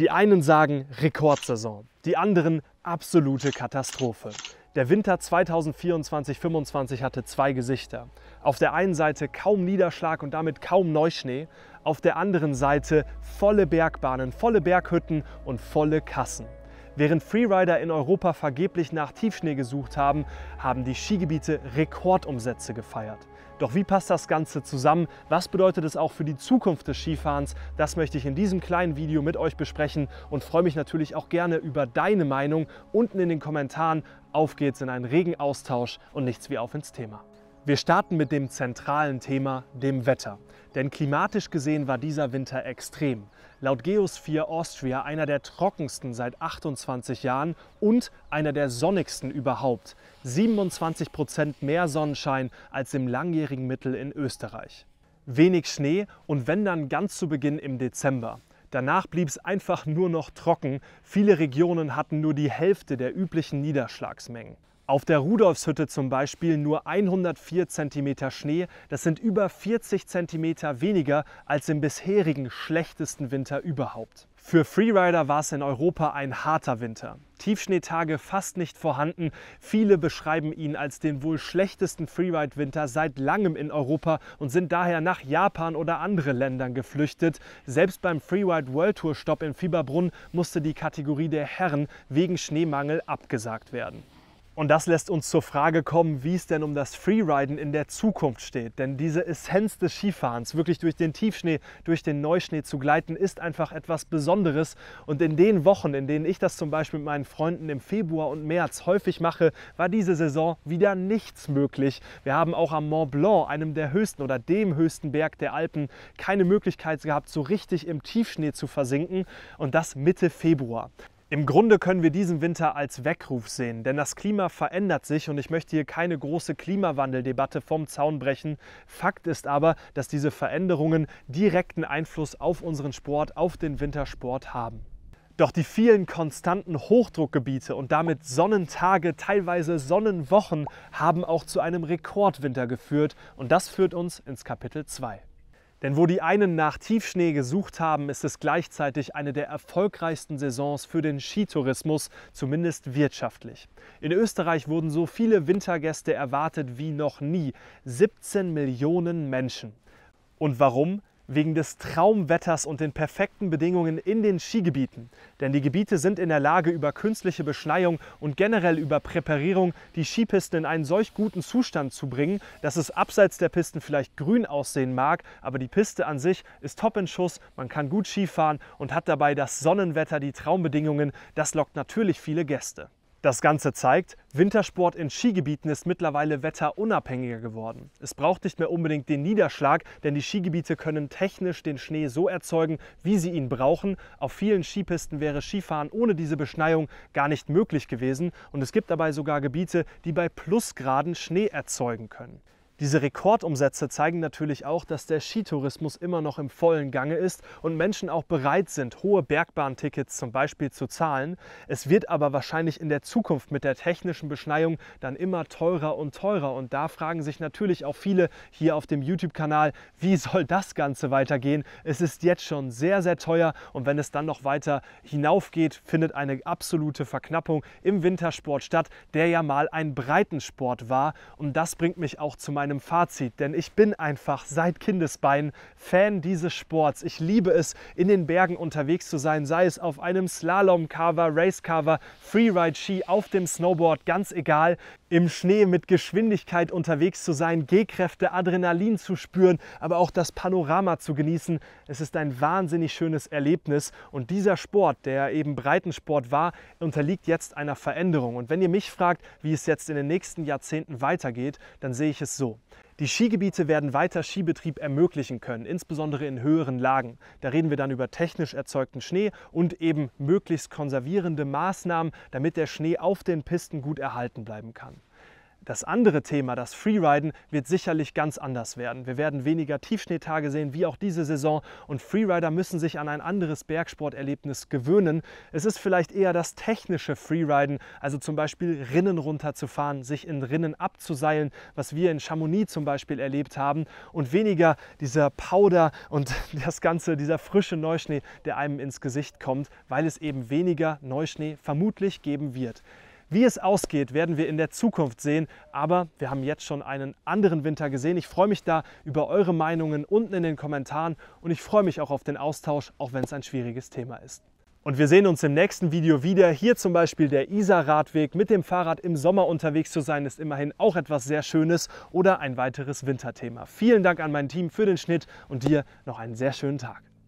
Die einen sagen Rekordsaison, die anderen absolute Katastrophe. Der Winter 2024/25 hatte zwei Gesichter. Auf der einen Seite kaum Niederschlag und damit kaum Neuschnee, auf der anderen Seite volle Bergbahnen, volle Berghütten und volle Kassen. Während Freerider in Europa vergeblich nach Tiefschnee gesucht haben, haben die Skigebiete Rekordumsätze gefeiert. Doch wie passt das Ganze zusammen? Was bedeutet es auch für die Zukunft des Skifahrens? Das möchte ich in diesem kleinen Video mit euch besprechen und freue mich natürlich auch gerne über deine Meinung unten in den Kommentaren. Auf geht's in einen regen Austausch und nichts wie auf ins Thema. Wir starten mit dem zentralen Thema, dem Wetter. Denn klimatisch gesehen war dieser Winter extrem. Laut Geosphere Austria einer der trockensten seit 28 Jahren und einer der sonnigsten überhaupt. 27% mehr Sonnenschein als im langjährigen Mittel in Österreich. Wenig Schnee und wenn dann ganz zu Beginn im Dezember. Danach blieb es einfach nur noch trocken. Viele Regionen hatten nur die Hälfte der üblichen Niederschlagsmengen. Auf der Rudolfshütte zum Beispiel nur 104 cm Schnee, das sind über 40 cm weniger als im bisherigen schlechtesten Winter überhaupt. Für Freerider war es in Europa ein harter Winter. Tiefschneetage fast nicht vorhanden. Viele beschreiben ihn als den wohl schlechtesten Freeride-Winter seit langem in Europa und sind daher nach Japan oder andere Ländern geflüchtet. Selbst beim Freeride World Tour Stopp in Fieberbrunn musste die Kategorie der Herren wegen Schneemangel abgesagt werden. Und das lässt uns zur Frage kommen, wie es denn um das Freeriden in der Zukunft steht. Denn diese Essenz des Skifahrens, wirklich durch den Tiefschnee, durch den Neuschnee zu gleiten, ist einfach etwas Besonderes. Und in den Wochen, in denen ich das zum Beispiel mit meinen Freunden im Februar und März häufig mache, war diese Saison wieder nichts möglich. Wir haben auch am Mont Blanc, einem der höchsten oder dem höchsten Berg der Alpen, keine Möglichkeit gehabt, so richtig im Tiefschnee zu versinken. Und das Mitte Februar. Im Grunde können wir diesen Winter als Weckruf sehen, denn das Klima verändert sich und ich möchte hier keine große Klimawandeldebatte vom Zaun brechen. Fakt ist aber, dass diese Veränderungen direkten Einfluss auf unseren Sport, auf den Wintersport haben. Doch die vielen konstanten Hochdruckgebiete und damit Sonnentage, teilweise Sonnenwochen, haben auch zu einem Rekordwinter geführt und das führt uns ins Kapitel 2. Denn wo die einen nach Tiefschnee gesucht haben, ist es gleichzeitig eine der erfolgreichsten Saisons für den Skitourismus, zumindest wirtschaftlich. In Österreich wurden so viele Wintergäste erwartet wie noch nie. 17 Millionen Menschen. Und warum? Wegen des Traumwetters und den perfekten Bedingungen in den Skigebieten. Denn die Gebiete sind in der Lage, über künstliche Beschneiung und generell über Präparierung die Skipisten in einen solch guten Zustand zu bringen, dass es abseits der Pisten vielleicht grün aussehen mag, aber die Piste an sich ist top in Schuss, man kann gut Skifahren und hat dabei das Sonnenwetter, die Traumbedingungen. Das lockt natürlich viele Gäste. Das Ganze zeigt, Wintersport in Skigebieten ist mittlerweile wetterunabhängiger geworden. Es braucht nicht mehr unbedingt den Niederschlag, denn die Skigebiete können technisch den Schnee so erzeugen, wie sie ihn brauchen. Auf vielen Skipisten wäre Skifahren ohne diese Beschneiung gar nicht möglich gewesen und es gibt dabei sogar Gebiete, die bei Plusgraden Schnee erzeugen können. Diese Rekordumsätze zeigen natürlich auch, dass der Skitourismus immer noch im vollen Gange ist und Menschen auch bereit sind, hohe Bergbahntickets zum Beispiel zu zahlen. Es wird aber wahrscheinlich in der Zukunft mit der technischen Beschneiung dann immer teurer und da fragen sich natürlich auch viele hier auf dem YouTube-Kanal, wie soll das Ganze weitergehen? Es ist jetzt schon sehr, sehr teuer und wenn es dann noch weiter hinaufgeht, findet eine absolute Verknappung im Wintersport statt, der ja mal ein Breitensport war und das bringt mich auch zu meinem Fazit, denn ich bin einfach seit Kindesbeinen Fan dieses Sports. Ich liebe es, in den Bergen unterwegs zu sein, sei es auf einem Slalom-Carver, Race-Carver, Freeride-Ski, auf dem Snowboard, ganz egal. Im Schnee mit Geschwindigkeit unterwegs zu sein, Gehkräfte, Adrenalin zu spüren, aber auch das Panorama zu genießen. Es ist ein wahnsinnig schönes Erlebnis und dieser Sport, der eben Breitensport war, unterliegt jetzt einer Veränderung. Und wenn ihr mich fragt, wie es jetzt in den nächsten Jahrzehnten weitergeht, dann sehe ich es so. Die Skigebiete werden weiter Skibetrieb ermöglichen können, insbesondere in höheren Lagen. Da reden wir dann über technisch erzeugten Schnee und eben möglichst konservierende Maßnahmen, damit der Schnee auf den Pisten gut erhalten bleiben kann. Das andere Thema, das Freeriden, wird sicherlich ganz anders werden. Wir werden weniger Tiefschneetage sehen, wie auch diese Saison. Und Freerider müssen sich an ein anderes Bergsporterlebnis gewöhnen. Es ist vielleicht eher das technische Freeriden, also zum Beispiel Rinnen runterzufahren, sich in Rinnen abzuseilen, was wir in Chamonix zum Beispiel erlebt haben. Und weniger dieser Powder und das Ganze, dieser frische Neuschnee, der einem ins Gesicht kommt, weil es eben weniger Neuschnee vermutlich geben wird. Wie es ausgeht, werden wir in der Zukunft sehen, aber wir haben jetzt schon einen anderen Winter gesehen. Ich freue mich da über eure Meinungen unten in den Kommentaren und ich freue mich auch auf den Austausch, auch wenn es ein schwieriges Thema ist. Und wir sehen uns im nächsten Video wieder. Hier zum Beispiel der Isar-Radweg. Mit dem Fahrrad im Sommer unterwegs zu sein, ist immerhin auch etwas sehr Schönes oder ein weiteres Winterthema. Vielen Dank an mein Team für den Schnitt und dir noch einen sehr schönen Tag.